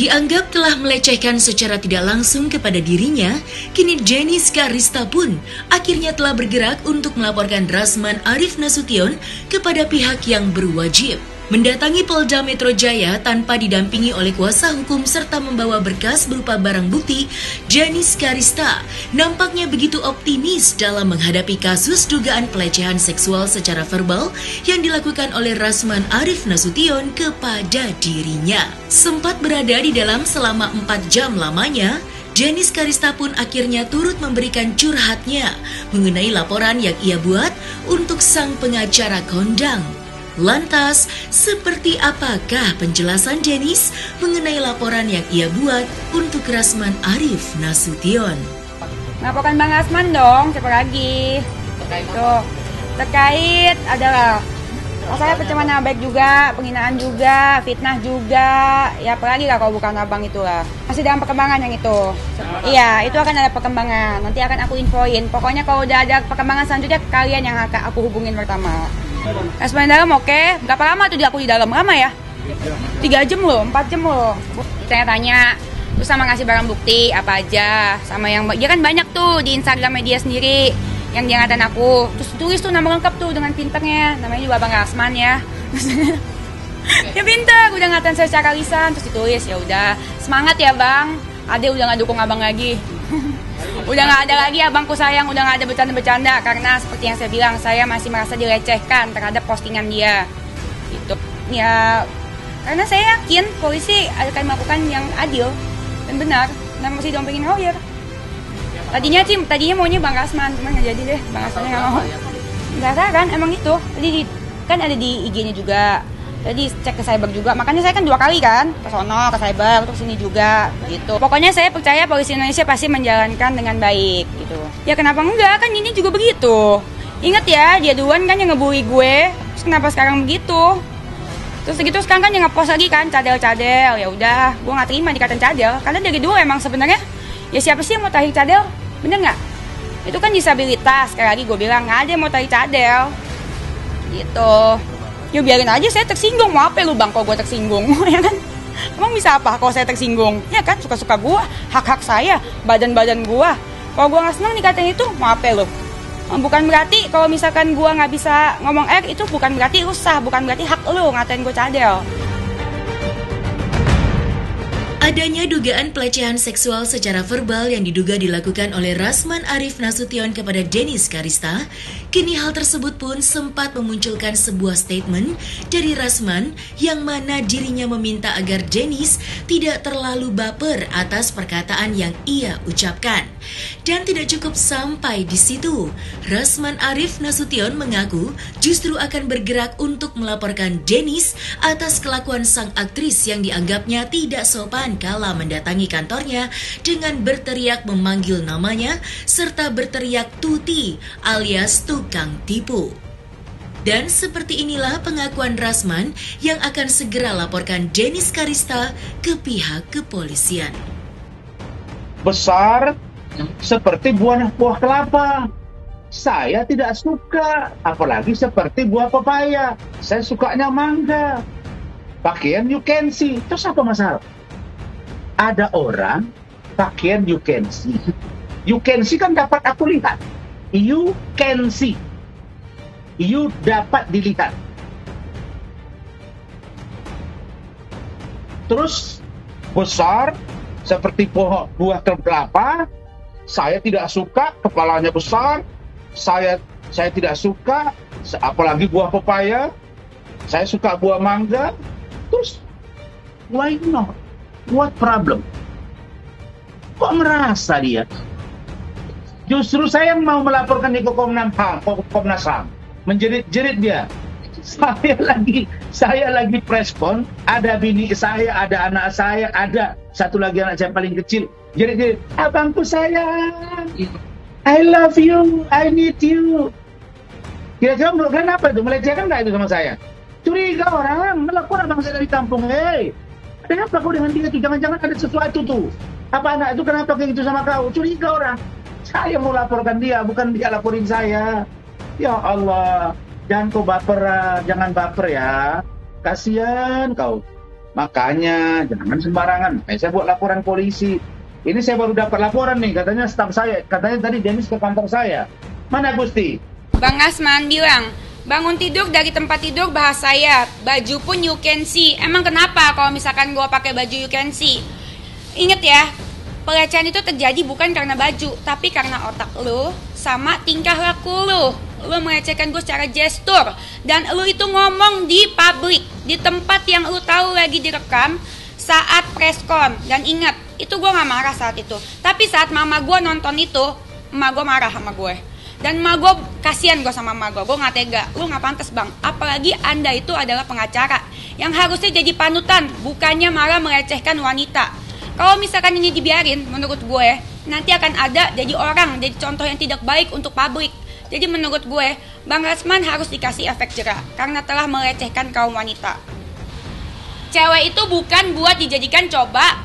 Dianggap telah melecehkan secara tidak langsung kepada dirinya, kini Jenis Karista pun akhirnya telah bergerak untuk melaporkan Rasman Arif Nasution kepada pihak yang berwajib. Mendatangi Polda Metro Jaya tanpa didampingi oleh kuasa hukum serta membawa berkas berupa barang bukti, Jenis Karista nampaknya begitu optimis dalam menghadapi kasus dugaan pelecehan seksual secara verbal yang dilakukan oleh Rasman Arif Nasution kepada dirinya. Sempat berada di dalam selama 4 jam lamanya, Jenis Karista pun akhirnya turut memberikan curhatnya mengenai laporan yang ia buat untuk sang pengacara kondang. Lantas, seperti apakah penjelasan Jenis mengenai laporan yang ia buat untuk Rasman Arif Nasution? Melaporkan Bang Rasman dong, siapa lagi? Terkait adalah masalah pencemaran nama baik juga, penghinaan juga, fitnah juga, ya apalagi lah kalau bukan abang itulah. Masih dalam perkembangan yang itu. Iya, itu akan ada perkembangan. Nanti akan aku infoin. Pokoknya kalau udah ada perkembangan selanjutnya, kalian yang akan aku hubungin pertama. Rasman dalam oke. Berapa lama tuh aku di dalam? Lama ya? 3 jam loh, 4 jam loh. Tanya-tanya, terus sama ngasih barang bukti apa aja, sama yang dia kan banyak tuh di Instagram media sendiri yang dia ngatain aku. Terus tulis tuh nama lengkap tuh dengan pinternya, namanya juga Bang Rasman ya. Ya pinter, udah ngatain saya secara lisan, terus ditulis ya udah semangat ya Bang. Ade udah nggak dukung abang lagi. Udah nggak ada lagi abangku sayang, udah nggak ada bercanda-bercanda karena seperti yang saya bilang, saya masih merasa dilecehkan terhadap postingan dia. Itu ya karena saya yakin polisi akan melakukan yang adil dan benar dan masih dompengin lawyer. Tadinya maunya Bang Rasman, cuman nggak jadi deh, Bang Rasmannya nggak mau. Nggak kan, emang itu. Tadi kan ada di IG-nya juga. Jadi cek ke cyber juga, makanya saya kan 2 kali kan, ke sono, ke cyber, terus sini juga, gitu. Pokoknya saya percaya polisi Indonesia pasti menjalankan dengan baik, gitu. Ya kenapa enggak, kan ini juga begitu. Ingat ya, dia duluan kan yang ngebully gue, terus kenapa sekarang begitu? Terus segitu sekarang kan yang ngepost lagi kan, cadel-cadel, ya udah, gue nggak terima dikatain cadel, karena dari dulu emang sebenarnya, ya siapa sih yang mau tarik cadel, bener nggak? Itu kan disabilitas, sekali lagi gue bilang, nggak ada yang mau tarik cadel, gitu. Ya biarin aja saya tersinggung, mau apa lu Bang kalau gue tersinggung, ya kan? Emang bisa apa kalau saya tersinggung? Ya kan, suka-suka gue, hak-hak saya, badan-badan gue. Kalau gue nggak senang dikatain itu, mau apa lu? Bukan berarti kalau misalkan gue nggak bisa ngomong itu bukan berarti lu sah, bukan berarti hak lu ngatain gue cadel. Adanya dugaan pelecehan seksual secara verbal yang diduga dilakukan oleh Rasman Arif Nasution kepada Jenis Karista, kini hal tersebut pun sempat memunculkan sebuah statement dari Rasman yang mana dirinya meminta agar Jenis tidak terlalu baper atas perkataan yang ia ucapkan. Dan tidak cukup sampai di situ, Rasman Arif Nasution mengaku justru akan bergerak untuk melaporkan Jenis atas kelakuan sang aktris yang dianggapnya tidak sopan kala mendatangi kantornya dengan berteriak memanggil namanya serta berteriak tuti alias tukang tipu. Dan seperti inilah pengakuan Rasman yang akan segera laporkan Jenis Karista ke pihak kepolisian. Besar seperti buah kelapa. Saya tidak suka, apalagi seperti buah pepaya. Saya sukanya mangga. Pakaian you can see, terus apa masalah? Ada orang pakaian you can see. You can see kan dapat aku lihat. You can see. You dapat dilihat. Terus besar seperti buah kelapa. Saya tidak suka, kepalanya besar. Saya tidak suka, apalagi buah pepaya. Saya suka buah mangga. Terus why not? What problem? Kok merasa dia? Justru saya yang mau melaporkan di Komnas HAM. Menjerit-jerit dia. Saya lagi preskon, ada bini saya, ada anak saya, ada satu lagi anak saya paling kecil. Jerit-jerit, abangku sayang, I love you, I need you. Kira-kira menurut kalian apa itu? Melecehkan nggak itu sama saya? Curiga orang, melakukan abang saya dari kampung. Kenapa kau dengan dia tuh? Jangan-jangan ada sesuatu tuh. Apa anak itu kenapa kayak gitu sama kau? Curiga orang. Saya mau laporkan dia, bukan dia laporin saya. Ya Allah, jangan kau baper, jangan baper ya. Kasihan kau. Makanya jangan sembarangan. Saya buat laporan polisi. Ini saya baru dapat laporan nih, katanya staf saya, katanya tadi Dennis ke kantor saya. Mana Gusti? Bang Asman bilang, bangun tidur dari tempat tidur bahas saya, baju pun you can see. Emang kenapa kalau misalkan gue pakai baju you can see? Ingat ya, pelecehan itu terjadi bukan karena baju, tapi karena otak lu sama tingkah laku lu. Lu melecehkan gue secara gestur, dan lu itu ngomong di publik, di tempat yang lu tahu lagi direkam saat preskon. Dan ingat, itu gue gak marah saat itu. Tapi saat mama gue nonton itu, emak gue marah sama gue. Dan emak gue, kasihan gue sama emak gue gak tega. Lu gak pantas bang, apalagi anda itu adalah pengacara yang harusnya jadi panutan, bukannya malah melecehkan wanita. Kalau misalkan ini dibiarin, menurut gue nanti akan ada jadi orang, jadi contoh yang tidak baik untuk publik. Jadi menurut gue, Bang Rasman harus dikasih efek jerak karena telah melecehkan kaum wanita. Cewek itu bukan buat dijadikan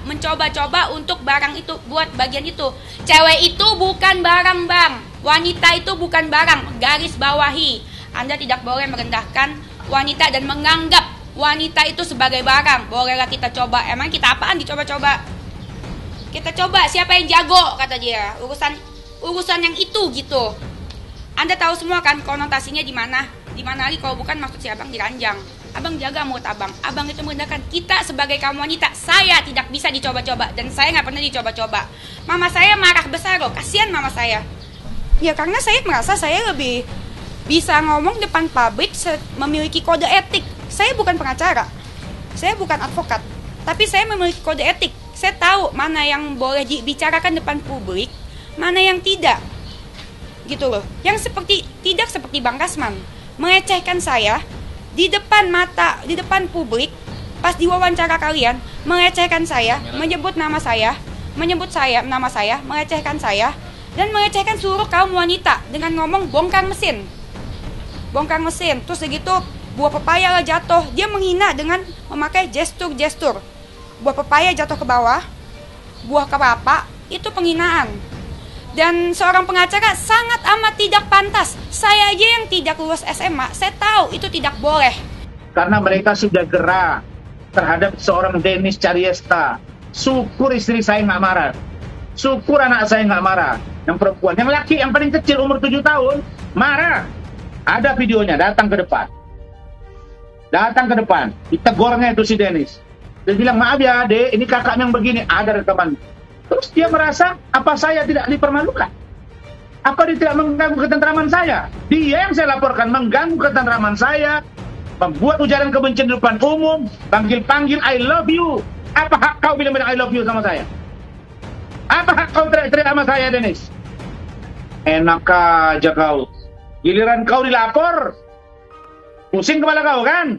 mencoba-coba untuk barang itu, buat bagian itu. Cewek itu bukan barang bang, wanita itu bukan barang, garis bawahi. Anda tidak boleh merendahkan wanita dan menganggap wanita itu sebagai barang. Bolehlah kita coba, emang kita apaan dicoba-coba? Kita coba siapa yang jago, kata dia, urusan yang itu gitu. Anda tahu semua kan konotasinya di mana? Di mana lagi kalau bukan maksud si abang diranjang. Abang jaga mulut abang. Abang itu merendahkan kita sebagai kaum wanita. Saya tidak bisa dicoba-coba dan saya nggak pernah dicoba-coba. Mama saya marah besar loh. Kasihan mama saya. Ya karena saya merasa saya lebih bisa ngomong depan publik, memiliki kode etik. Saya bukan pengacara. Saya bukan advokat. Tapi saya memiliki kode etik. Saya tahu mana yang boleh dibicarakan depan publik, mana yang tidak. Gitu loh. Yang tidak seperti Bang Rasman melecehkan saya di depan mata, di depan publik, pas diwawancara kalian, melecehkan saya, menyebut nama saya, melecehkan saya, dan melecehkan seluruh kaum wanita dengan ngomong bongkar mesin, terus segitu buah pepaya lah jatuh, dia menghina dengan memakai gestur, buah pepaya jatuh ke bawah, buah kelapa, itu penghinaan. Dan seorang pengacara sangat amat tidak pantas. Saya aja yang tidak lulus SMA, saya tahu itu tidak boleh. Karena mereka sudah gerah terhadap seorang Dennis Caryesta. Syukur istri saya nggak marah. Syukur anak saya nggak marah. Yang perempuan, yang laki, yang paling kecil umur 7 tahun, marah. Ada videonya, datang ke depan. Ditegornya itu si Dennis. Dia bilang, maaf ya dek, ini kakak yang begini. Ada rekaman. Terus dia merasa, apa saya tidak dipermalukan? Apa dia tidak mengganggu ketentraman saya? Dia yang saya laporkan mengganggu ketentraman saya, membuat ujaran kebencian di depan umum, panggil-panggil I love you. Apa hak kau bilang-bilang I love you sama saya? Apa hak kau teriak-teriak sama saya, Dennis? Enak aja kau. Giliran kau dilapor, pusing kepala kau kan?